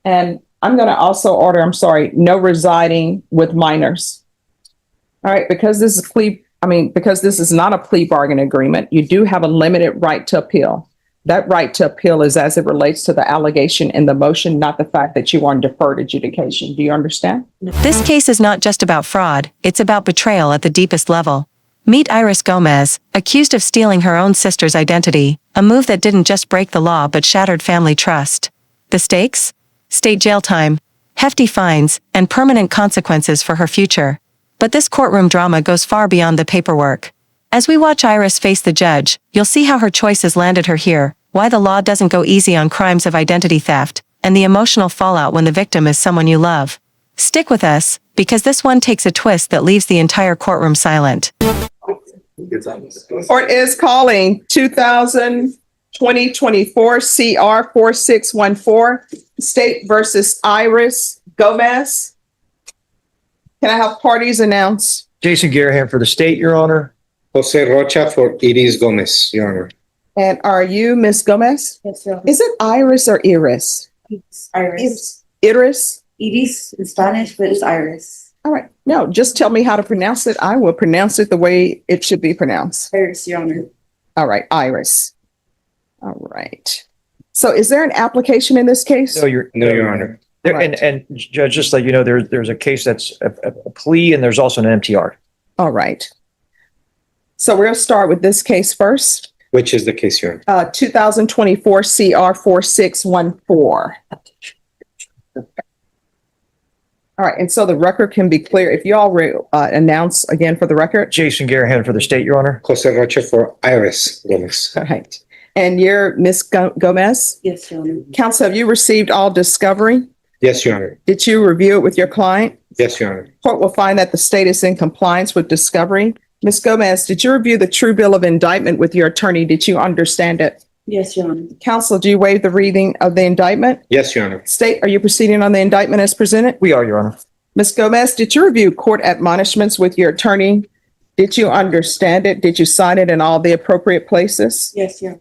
And I'm going to also order, no residing with minors. All right, because this is not a plea bargain agreement, you do have a limited right to appeal. That right to appeal is as it relates to the allegation in the motion, not the fact that you are on deferred adjudication. Do you understand? This case is not just about fraud, it's about betrayal at the deepest level. Meet Iris Gomez, accused of stealing her own sister's identity, a move that didn't just break the law but shattered family trust. The stakes? State jail time, hefty fines, and permanent consequences for her future. But this courtroom drama goes far beyond the paperwork. As we watch Iris face the judge, you'll see how her choices landed her here, why the law doesn't go easy on crimes of identity theft, and the emotional fallout when the victim is someone you love. Stick with us, because this one takes a twist that leaves the entire courtroom silent. Court is calling 2024 CR 4614, State versus Iris Gomez. Can I have parties announced? Jason Garahan for the state, Your Honor. Jose Rocha for Iris Gomez, Your Honor. And are you Miss Gomez? Yes, Your Honor. Is it Iris or Iris? It's Iris. Iris? Iris in Spanish, but it's Iris. All right. No, just tell me how to pronounce it. I will pronounce it the way it should be pronounced. Iris, Your Honor. All right. Iris. All right. So is there an application in this case? No, Your Honor. There, Right. and Judge, just like you know, there's a case that's a plea, and there's also an MTR. All right. So we'll start with this case first. Which is the case, Your Honor? 2024 CR 4614. All right. And so the record can be clear. If you all announce again for the record. Jason Garahan for the state, Your Honor. Jose Rocha for Iris Gomez. All right. And you're Miss Gomez? Yes, Your Honor. Counsel, have you received all discovery? Yes, Your Honor. Did you review it with your client? Yes, Your Honor. Court will find that the state is in compliance with discovery. Ms. Gomez, did you review the true bill of indictment with your attorney? Did you understand it? Yes, Your Honor. Counsel, do you waive the reading of the indictment? Yes, Your Honor. State, are you proceeding on the indictment as presented? We are, Your Honor. Ms. Gomez, did you review court admonishments with your attorney? Did you understand it? Did you sign it in all the appropriate places? Yes, Your Honor.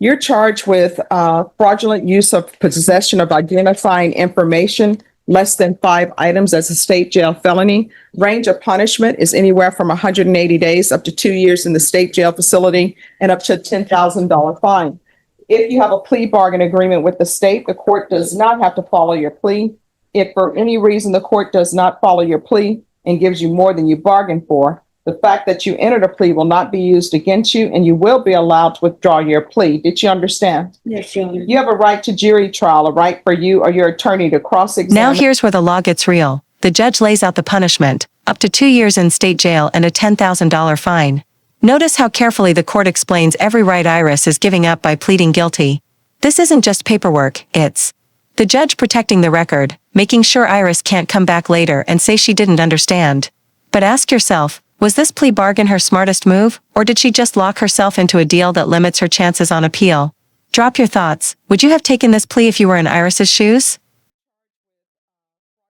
You're charged with fraudulent use of possession of identifying information less than 5 items as a state jail felony. Range of punishment is anywhere from 180 days up to 2 years in the state jail facility and up to a $10,000 fine. If you have a plea bargain agreement with the state, the court does not have to follow your plea. If for any reason the court does not follow your plea and gives you more than you bargained for, the fact that you entered a plea will not be used against you, and you will be allowed to withdraw your plea. Did you understand? Yes, Your Honor. You have a right to jury trial, a right for you or your attorney to cross-examine. Now here's where the law gets real. The judge lays out the punishment, up to 2 years in state jail and a $10,000 fine. Notice how carefully the court explains every right Iris is giving up by pleading guilty. This isn't just paperwork, it's the judge protecting the record, making sure Iris can't come back later and say she didn't understand. But ask yourself, was this plea bargain her smartest move, or did she just lock herself into a deal that limits her chances on appeal? Drop your thoughts. Would you have taken this plea if you were in Iris's shoes?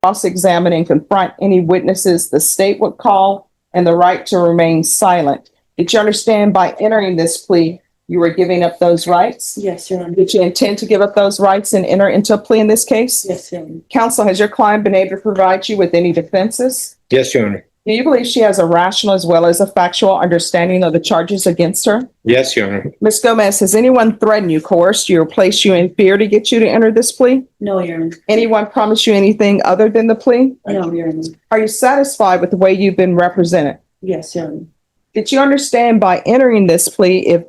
Cross-examine and confront any witnesses the state would call, and the right to remain silent. Did you understand by entering this plea, you were giving up those rights? Yes, Your Honor. Did you intend to give up those rights and enter into a plea in this case? Yes, Your Honor. Counsel, has your client been able to provide you with any defenses? Yes, Your Honor. Do you believe she has a rational as well as a factual understanding of the charges against her? Yes, Your Honor. Ms. Gomez, has anyone threatened you, coerced you, or placed you in fear to get you to enter this plea? No, Your Honor. Anyone promised you anything other than the plea? No, Your Honor. Are you satisfied with the way you've been represented? Yes, Your Honor. Did you understand by entering this plea, if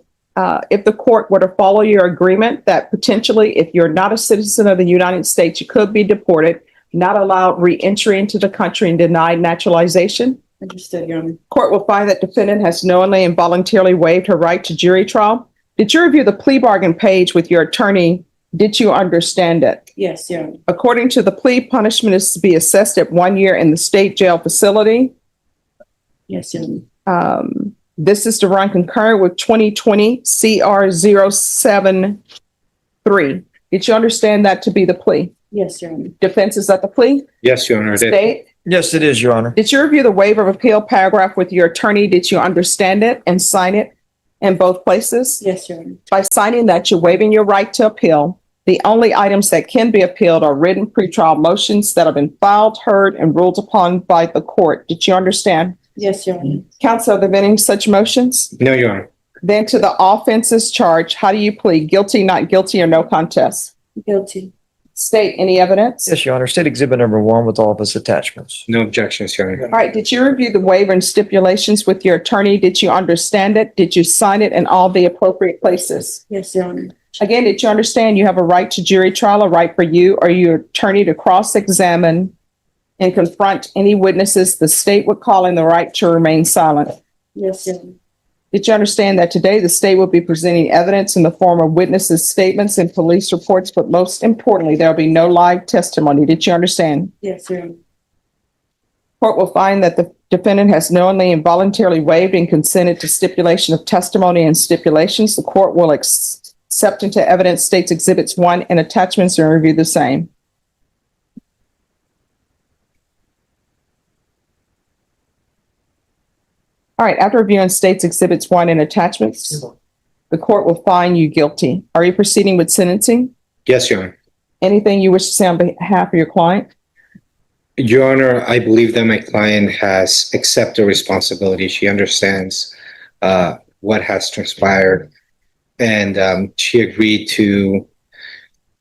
the court were to follow your agreement, that potentially if you're not a citizen of the United States, you could be deported, not allowed re-entry into the country, and denied naturalization? Understood, Your Honor. Court will find that defendant has knowingly and voluntarily waived her right to jury trial. Did you review the plea bargain page with your attorney? Did you understand it? Yes, Your Honor. According to the plea, punishment is to be assessed at 1 year in the state jail facility. Yes, Your Honor. This is to run concurrent with 2020 CR 073. Did you understand that to be the plea? Yes, Your Honor. Defense is at the plea? Yes, Your Honor. State? Yes, it is, Your Honor. Did you review the waiver of appeal paragraph with your attorney? Did you understand it and sign it in both places? Yes, Your Honor. By signing that, you're waiving your right to appeal. The only items that can be appealed are written pretrial motions that have been filed, heard, and ruled upon by the court. Did you understand? Yes, Your Honor. Counsel, are there any such motions? No, Your Honor. Then to the offenses charged, how do you plead? Guilty, not guilty, or no contest? Guilty. State any evidence? Yes, Your Honor. State Exhibit Number 1 with all of its attachments. No objections, Your Honor. All right, did you review the waiver and stipulations with your attorney? Did you understand it? Did you sign it in all the appropriate places? Yes, Your Honor. Again, did you understand you have a right to jury trial, a right for you or your attorney to cross-examine and confront any witnesses the state would call in the right to remain silent? Yes, Your Honor. Did you understand that today the state will be presenting evidence in the form of witnesses' statements and police reports, but most importantly, there will be no live testimony? Did you understand? Yes, Your Honor. Court will find that the defendant has knowingly and voluntarily waived and consented to stipulation of testimony and stipulations. The court will accept into evidence states exhibits 1 and attachments and review the same. All right, after reviewing states exhibits 1 and attachments, the court will find you guilty. Are you proceeding with sentencing? Yes, Your Honor. Anything you wish to say on behalf of your client? Your Honor, I believe that my client has accepted responsibility. She understands what has transpired, and she agreed to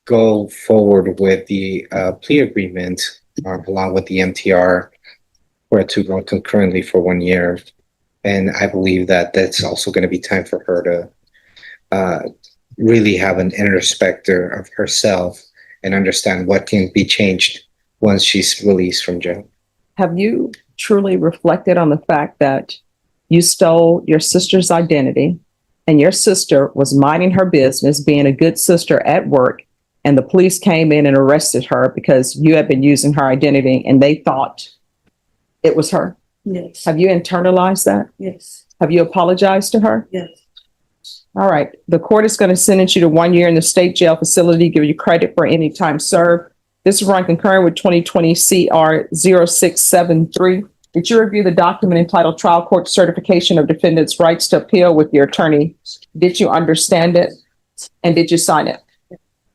go forward with the plea agreement along with the MTR for it to run concurrently for 1 year. And I believe that that's also going to be time for her to really have an introspector of herself and understand what can be changed once she's released from jail. Have you truly reflected on the fact that you stole your sister's identity and your sister was minding her business, being a good sister at work, and the police came in and arrested her because you had been using her identity and they thought it was her? Yes. Have you internalized that? Yes. Have you apologized to her? Yes. All right. The court is going to sentence you to 1 year in the state jail facility, give you credit for any time served. This is run concurrent with 2020 CR 0673. Did you review the document entitled Trial Court Certification of Defendant's Rights to Appeal with your attorney? Did you understand it? And did you sign it?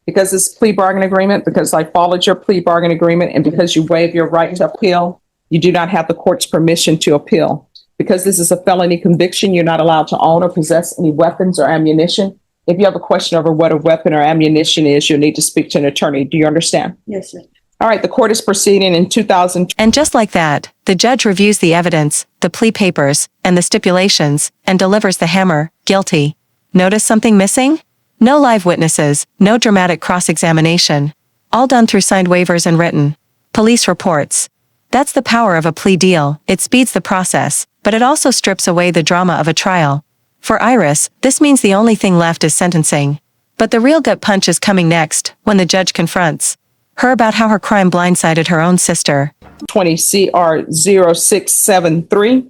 Because it's a plea bargain agreement, because I followed your plea bargain agreement, and because you waive your right to appeal, you do not have the court's permission to appeal. Because this is a felony conviction, you're not allowed to own or possess any weapons or ammunition. If you have a question over what a weapon or ammunition is, you'll need to speak to an attorney. Do you understand? Yes, sir. All right, the court is proceeding in 2020. And just like that, the judge reviews the evidence, the plea papers, and the stipulations, and delivers the hammer, guilty. Notice something missing? No live witnesses, no dramatic cross-examination. All done through signed waivers and written police reports. That's the power of a plea deal. It speeds the process, but it also strips away the drama of a trial. For Iris, this means the only thing left is sentencing. But the real gut punch is coming next, when the judge confronts her about how her crime blindsided her own sister. 20 CR 0673.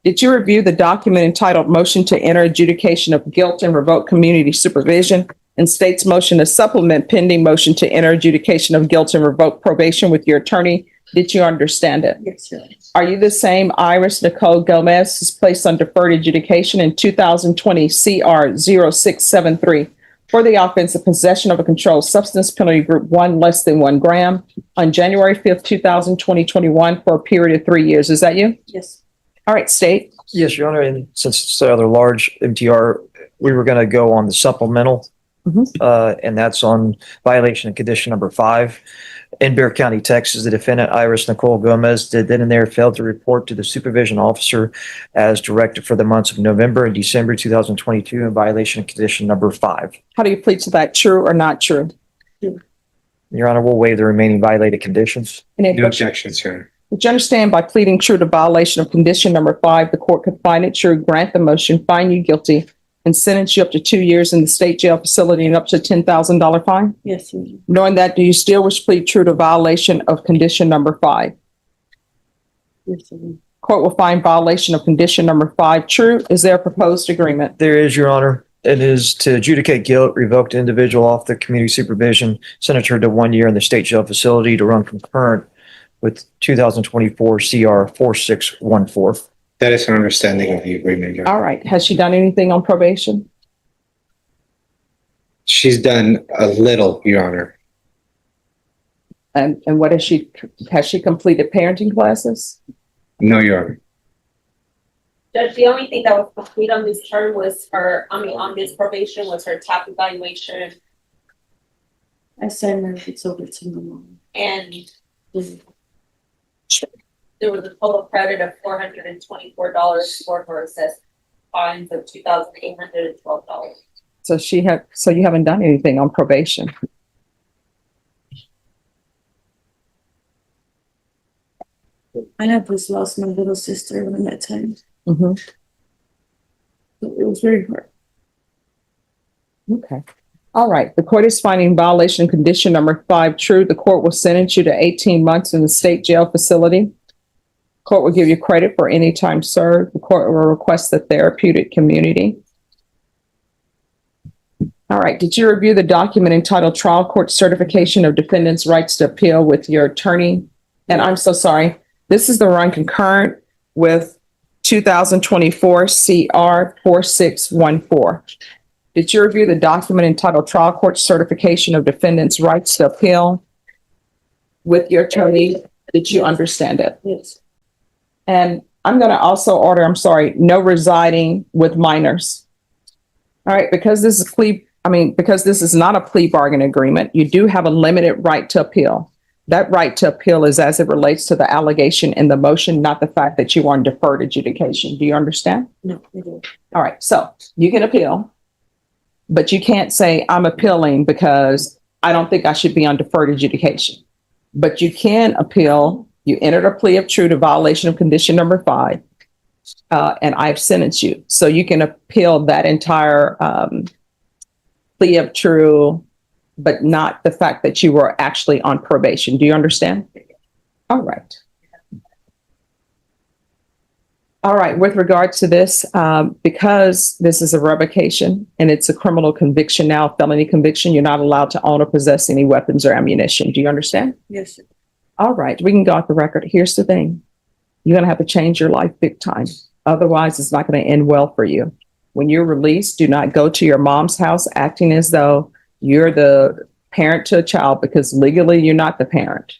Did you review the document entitled Motion to Enter Adjudication of Guilt and Revoke Community Supervision and state's motion to supplement pending motion to enter adjudication of guilt and revoke probation with your attorney? Did you understand it? Yes, sir. Are you the same Iris Nicole Gomez who's placed on deferred adjudication in 2020 CR 0673 for the offense of possession of a controlled substance, penalty group 1 less than 1 gram on January 5th, 2021 for a period of 3 years? Is that you? Yes. All right, state. Yes, Your Honor, and since it's a rather large MTR, we were going to go on the supplemental, and that's on violation of condition number 5. In Bear County, Texas, the defendant, Iris Nicole Gomez, did then and there fail to report to the supervision officer as directed for the months of November and December 2022 in violation of condition number 5. How do you plead to that? True or not true? Your Honor, we'll waive the remaining violated conditions. Any No objection? objections, Your Honor. Would you understand by pleading true to violation of condition number 5, the court could find it true, grant the motion, find you guilty, and sentence you up to 2 years in the state jail facility and up to $10,000 fine? Yes, sir. Knowing that, do you still wish to plead true to violation of condition number 5? Yes, sir. Court will find violation of condition number 5 true. Is there a proposed agreement? There is, Your Honor. It is to adjudicate guilt, revoke the individual off the community supervision, sentence her to 1 year in the state jail facility to run concurrent with 2024 CR 4614. That is an understanding of the agreement, Your Honor. All right. Has she done anything on probation? She's done a little, Your Honor. And what has she completed parenting classes? No, Your Honor. Judge, the only thing that was complete on this term was on this probation was her TAP evaluation I send her, it's over to my mom. and Mhm. there was a total credit of $424 for her assessed fines of $2,812. So you haven't done anything on probation. I had just lost my little sister around that time. Mhm. So it was very hard. Okay. All right. The court is finding violation condition number 5 true. The court will sentence you to 18 months in the state jail facility. Court will give you credit for any time served. The court will request the therapeutic community. All right. Did you review the document entitled Trial Court Certification of Defendant's Rights to Appeal with your attorney? And I'm so sorry. This is the run concurrent with 2024 CR 4614. Did you review the document entitled Trial Court Certification of Defendant's Rights to Appeal with your attorney? Did you understand it? Yes. And I'm going to also order, no residing with minors. All right, because this is not a plea bargain agreement, you do have a limited right to appeal. That right to appeal is as it relates to the allegation in the motion, not the fact that you are on deferred adjudication. Do you understand? No, I don't. All right, so you can appeal, but you can't say I'm appealing because I don't think I should be on deferred adjudication. But you can appeal. You entered a plea of true to violation of condition number 5, and I've sentenced you. So you can appeal that entire plea of true, but not the fact that you were actually on probation. Do you understand? All right. All right. With regard to this, because this is a revocation and it's a criminal conviction now, felony conviction, you're not allowed to own or possess any weapons or ammunition. Do you understand? Yes, sir. All right. We can go off the record. Here's the thing. You're going to have to change your life big time. Otherwise, it's not going to end well for you. When you're released, do not go to your mom's house acting as though you're the parent to a child, because legally you're not the parent.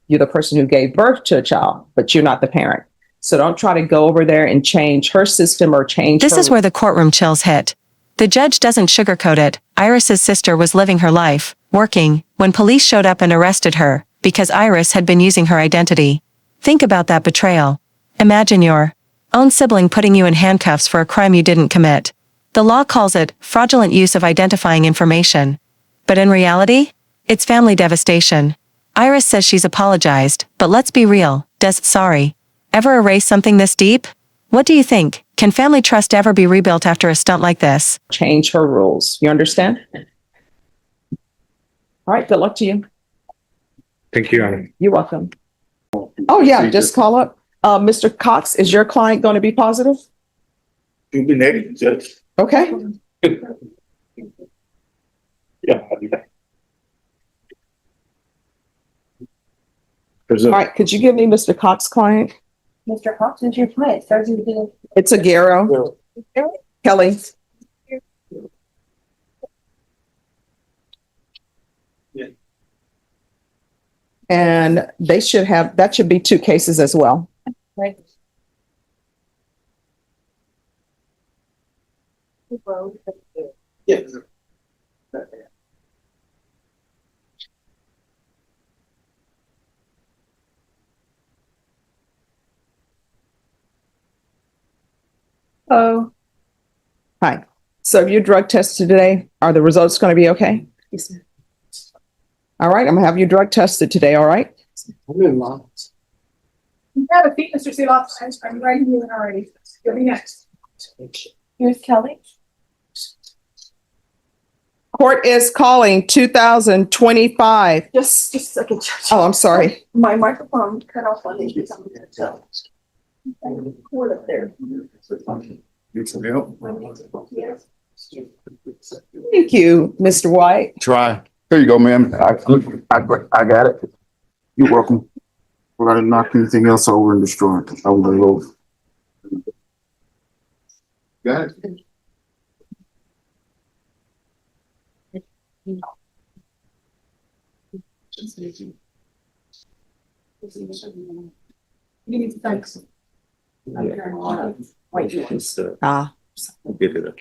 You're the person who gave birth to a child, but you're not the parent. So don't try to go over there and change her system or change This her. is where the courtroom chills hit. The judge doesn't sugarcoat it. Iris's sister was living her life, working, when police showed up and arrested her, because Iris had been using her identity. Think about that betrayal. Imagine your own sibling putting you in handcuffs for a crime you didn't commit. The law calls it fraudulent use of identifying information. But in reality, it's family devastation. Iris says she's apologized, but let's be real, does sorry ever erase something this deep? What do you think? Can family trust ever be rebuilt after a stunt like this? Change her rules. You understand? All right. Good luck to you. Thank you, Your Honor. You're welcome. Oh, yeah. Just call up. Mr. Cox, is your client going to be positive? You'll be negative, Judge. Okay. Yeah. All right. Could you give me Mr. Cox client? Mr. Cox is your client, Sergeant Bill. It's a Garo. Kelly. Yeah. And that should be 2 cases as well. Right. Yeah. Oh. Hi. So you drug tested today. Are the results going to be okay? Yes, sir. All right. I'm going to have you drug tested today. All right. I'm in line. You have a feet, Mr. Seeloff. I'm writing you in already. You'll be next. Here's Kelly. Court is calling 2025. Just a second, Judge. Oh, I'm sorry. My microphone cut off on me. So. Cord up there. Need some help? Yes. Thank you, Mr. White. Try. Here you go, ma'am. I got it. You're welcome. We're gonna knock anything else over and destroy it. I will go. Got it. You need to thanks. Ah, Get it.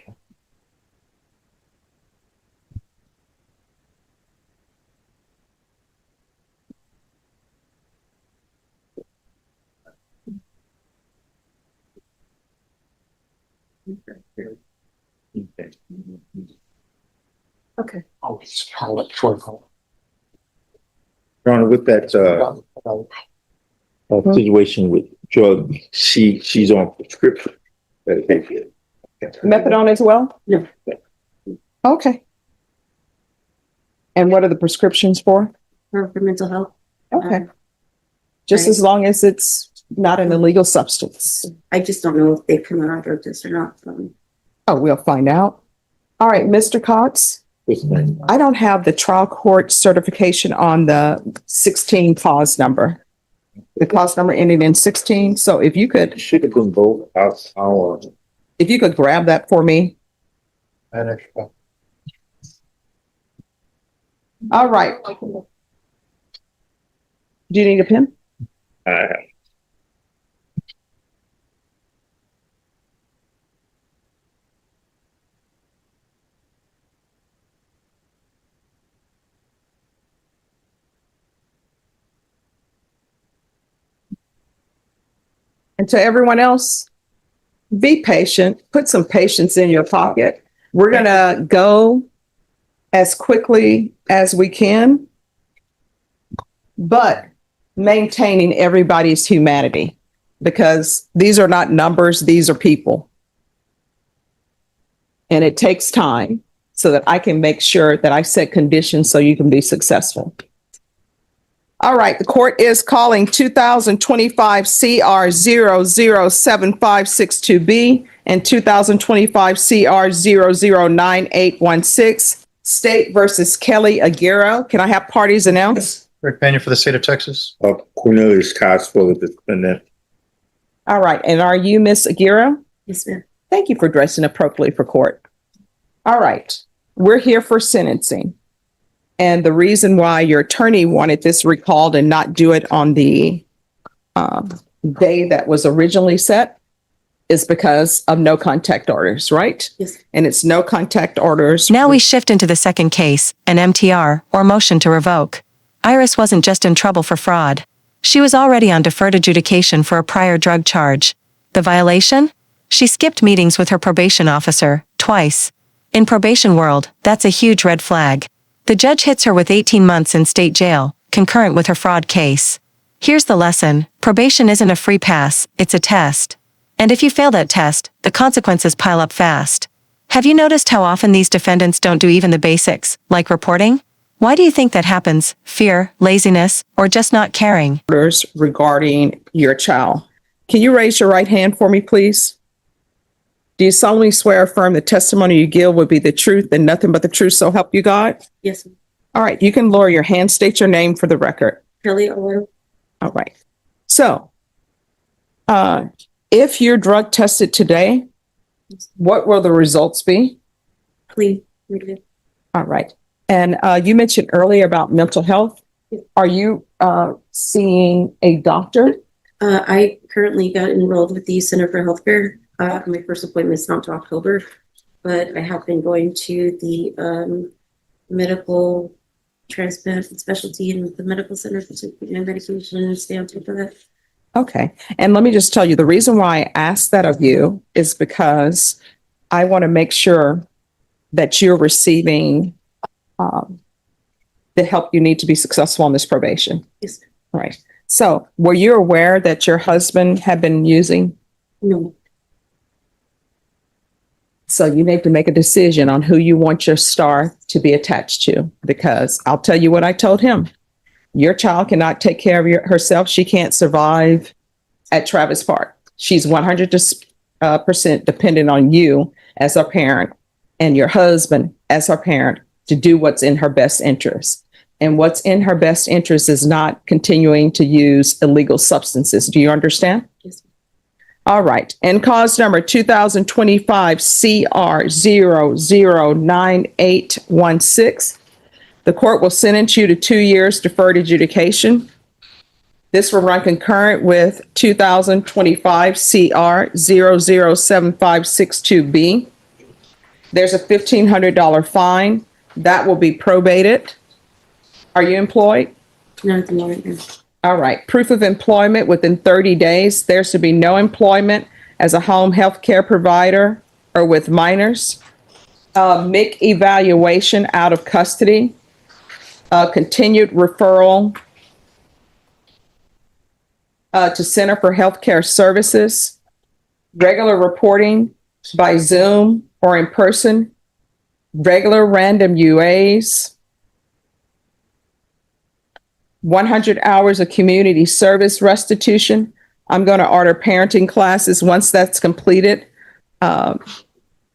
okay. Oh, it's electronic. Your Honor, with that, situation with drug, she's on prescription medication. Methadone as well? No. Okay. And what are the prescriptions for? For mental health. Okay. Just as long as it's not an illegal substance. I just don't know if they come out on drug test or not. Oh, we'll find out. All right, Mr. Cox, I don't have the trial court certification on the 16 cause number. The cause number ending in 16. So if you could, Should have been both our. if you could grab that for me. All right. Do you need a pen? And to everyone else, be patient, put some patience in your pocket. We're gonna go as quickly as we can, but maintaining everybody's humanity, because these are not numbers, these are people. And it takes time so that I can make sure that I set conditions so you can be successful. All right, the court is calling 2025 CR 007562B and 2025 CR 009816, State versus Kelly Aguero. Can I have parties announced? Rick Pena for the state of Texas. Cornelius Cox for the defendant. All right, and are you Miss Aguero? Yes, ma'am. Thank you for dressing appropriately for court. All right, we're here for sentencing. And the reason why your attorney wanted this recalled and not do it on the day that was originally set is because of no contact orders, right? Yes. And it's no contact orders. Now we shift into the second case, an MTR, or motion to revoke. Iris wasn't just in trouble for fraud. She was already on deferred adjudication for a prior drug charge. The violation? She skipped meetings with her probation officer, twice. In probation world, that's a huge red flag. The judge hits her with 18 months in state jail, concurrent with her fraud case. Here's the lesson: probation isn't a free pass, it's a test. And if you fail that test, the consequences pile up fast. Have you noticed how often these defendants don't do even the basics, like reporting? Why do you think that happens? Fear, laziness, or just not caring? Orders regarding your child. Can you raise your right hand for me, please? Do you solemnly swear or affirm the testimony you give will be the truth and nothing but the truth, so help you God? Yes, ma'am. All right, you can lower your hand, state your name for the record. Kelly Aguero. All right. So, if you're drug tested today, what will the results be? Clean. Negative. All right. And you mentioned earlier about mental health. Are you seeing a doctor? I currently got enrolled with the Center for Healthcare. My first appointment's not until October, but I have been going to the medical transplant specialty in the medical center to take my medication and stay on top of that. Okay. And let me just tell you, the reason why I asked that of you is because I want to make sure that you're receiving the help you need to be successful on this probation. Yes. All right. So were you aware that your husband had been using? No. So you need to make a decision on who you want your star to be attached to, because I'll tell you what I told him. Your child cannot take care of herself. She can't survive at Travis Park. She's 100% dependent on you as a parent and your husband as her parent to do what's in her best interest. And what's in her best interest is not continuing to use illegal substances. Do you understand? Yes. All right. And cause number 2025 CR 009816, The court will sentence you to 2 years deferred adjudication. This will run concurrent with 2025 CR 007562B. There's a $1,500 fine. That will be probated. Are you employed? Not at the moment, no. All right. Proof of employment within 30 days. There's to be no employment as a home health care provider or with minors. MIC evaluation out of custody. Continued referral to Center for Healthcare Services. Regular reporting by Zoom or in person. Regular random UAs. 100 hours of community service restitution. I'm going to order parenting classes. Once that's completed, the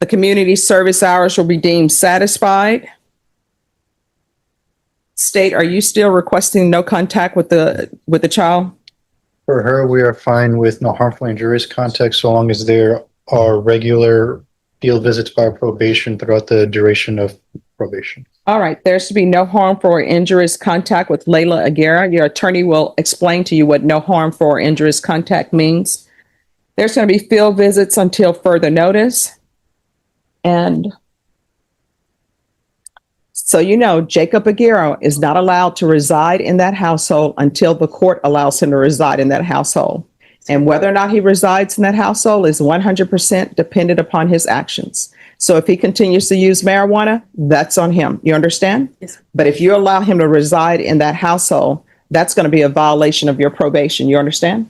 community service hours will be deemed satisfied. State, are you still requesting no contact with the child? For her, we are fine with no harmful injurious contact so long as there are regular field visits by probation throughout the duration of probation. All right, there's to be no harmful or injurious contact with Layla Aguirre. Your attorney will explain to you what no harmful or injurious contact means. There's going to be field visits until further notice. And so you know, Jacob Aguirre is not allowed to reside in that household until the court allows him to reside in that household. And whether or not he resides in that household is 100% dependent upon his actions. So if he continues to use marijuana, that's on him. You understand? Yes. But if you allow him to reside in that household, that's going to be a violation of your probation. You understand?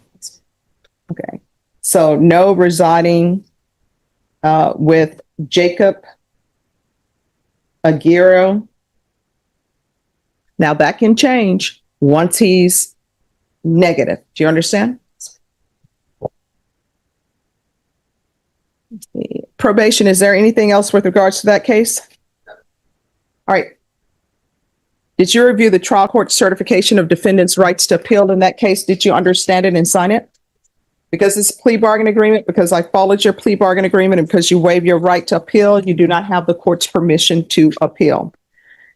Okay. So no residing with Jacob Aguirre. Now that can change once he's negative. Do you understand? Probation, is there anything else with regards to that case? All right. Did you review the trial court certification of defendant's rights to appeal in that case? Did you understand it and sign it? Because it's a plea bargain agreement, because I followed your plea bargain agreement, and because you waive your right to appeal, you do not have the court's permission to appeal.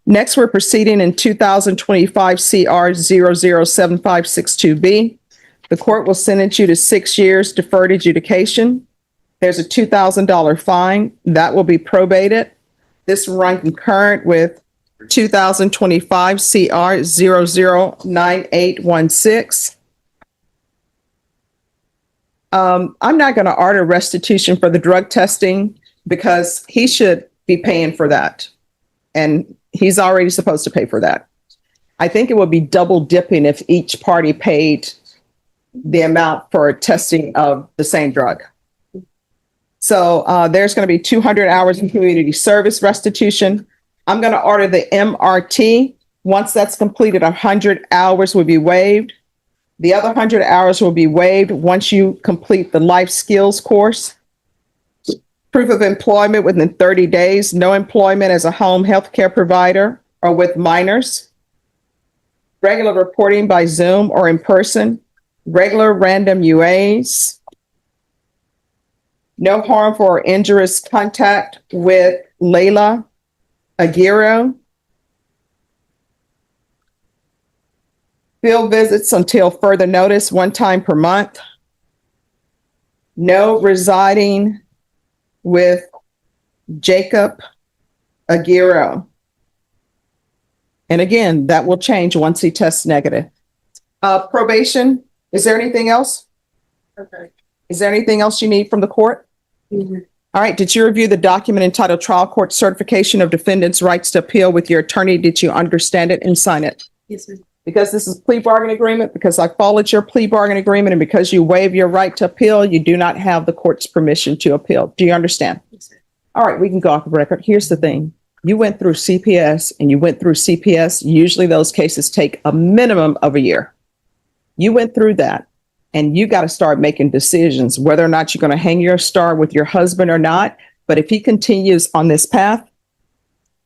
Next, we're proceeding in 2025 CR 007562B. The court will sentence you to 6 years deferred adjudication. There's a $2,000 fine that will be probated. This will run concurrent with 2025 CR 009816. I'm not going to order restitution for the drug testing because he should be paying for that. And he's already supposed to pay for that. I think it would be double dipping if each party paid the amount for testing of the same drug. So there's going to be 200 hours in community service restitution. I'm going to order the MRT. Once that's completed, 100 hours will be waived. The other 100 hours will be waived once you complete the life skills course. Proof of employment within 30 days, no employment as a home health care provider or with minors. Regular reporting by Zoom or in person. Regular random UAs. No harmful or injurious contact with Layla Aguirre. Field visits until further notice, 1 time per month. No residing with Jacob Aguirre. And again, that will change once he tests negative. Probation, is there anything else? Okay. Is there anything else you need from the court? Mhm. All right. Did you review the document entitled Trial Court Certification of Defendant's Rights to Appeal with your attorney? Did you understand it and sign it? Yes, ma'am. Because this is a plea bargain agreement, because I followed your plea bargain agreement, and because you waive your right to appeal, you do not have the court's permission to appeal. Do you understand? Yes, ma'am. All right, we can go off the record. Here's the thing. You went through CPS and you went through CPS. Usually those cases take a minimum of a year. You went through that, and you got to start making decisions whether or not you're going to hang your star with your husband or not. But if he continues on this path,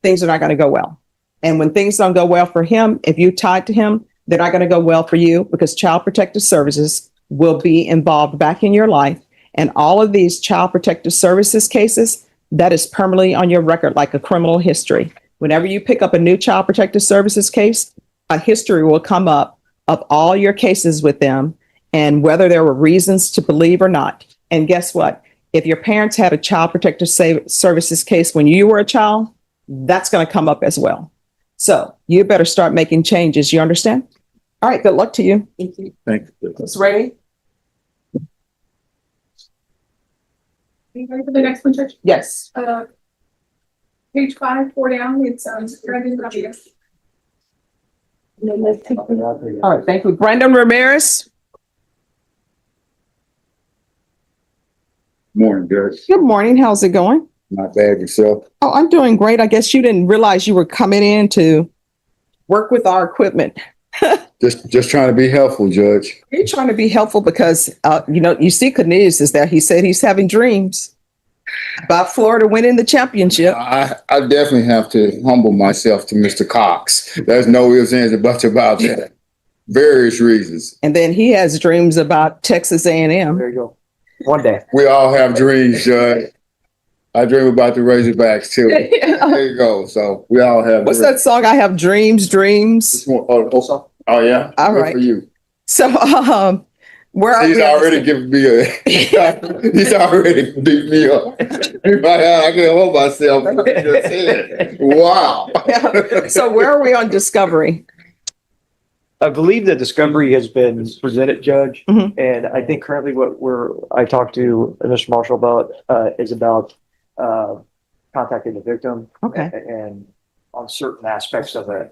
things are not going to go well. And when things don't go well for him, if you tied to him, they're not going to go well for you, because Child Protective Services will be involved back in your life. And all of these Child Protective Services cases, that is permanently on your record like a criminal history. Whenever you pick up a new Child Protective Services case, a history will come up of all your cases with them and whether there were reasons to believe or not. And guess what? If your parents had a Child Protective Services case when you were a child, that's going to come up as well. So you better start making changes. You understand? All right. Good luck to you. Thank you. Thank you. Ms. Ready? Are you ready for the next one, Judge? Yes. Page 5, 4 down, it's, Brandon Rodriguez. All right. Thank you. Brandon Ramirez. Morning, Judge. Good morning. How's it going? Not bad yourself. Oh, I'm doing great. I guess you didn't realize you were coming in to work with our equipment. Just trying to be helpful, Judge. You're trying to be helpful because, you see Cornelius is there. He said he's having dreams about Florida winning the championship. I definitely have to humble myself to Mr. Cox. There's no ifs, ands, or buts about that. Various reasons. And then he has dreams about Texas A&M. There you go. One day. We all have dreams, Judge. I dream about the Razorbacks too. There you go. So we all have. What's that song? I have dreams. Oh, yeah. All Good right. for you. So, where are He's we? already giving me he's already beat me up. I can't hold myself. Just said. Wow. So where are we on discovery? I believe the discovery has been presented, Judge, Mhm. and I think currently I talked to Mr. Marshall about, is about, contacting the victim. Okay. And on certain aspects of a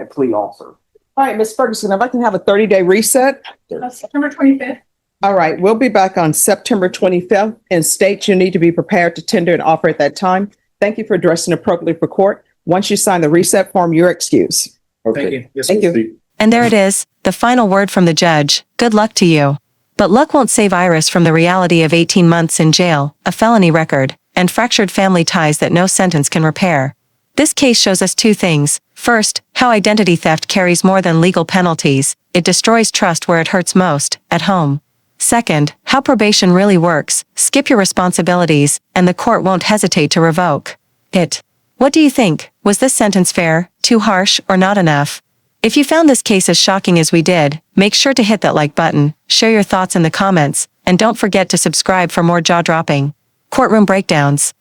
plea offer. All right, Ms. Ferguson, if I can have a 30-day reset. September 25th. All right, we'll be back on September 25th and state you need to be prepared to tender an offer at that time. Thank you for addressing appropriately for court. Once you sign the reset form, you're excused. Okay. Thank you. And there it is, the final word from the judge. Good luck to you. But luck won't save Iris from the reality of 18 months in jail, a felony record, and fractured family ties that no sentence can repair. This case shows us two things. First, how identity theft carries more than legal penalties. It destroys trust where it hurts most, at home. Second, how probation really works. Skip your responsibilities, and the court won't hesitate to revoke it. What do you think? Was this sentence fair, too harsh, or not enough? If you found this case as shocking as we did, make sure to hit that like button, share your thoughts in the comments, and don't forget to subscribe for more jaw-dropping courtroom breakdowns.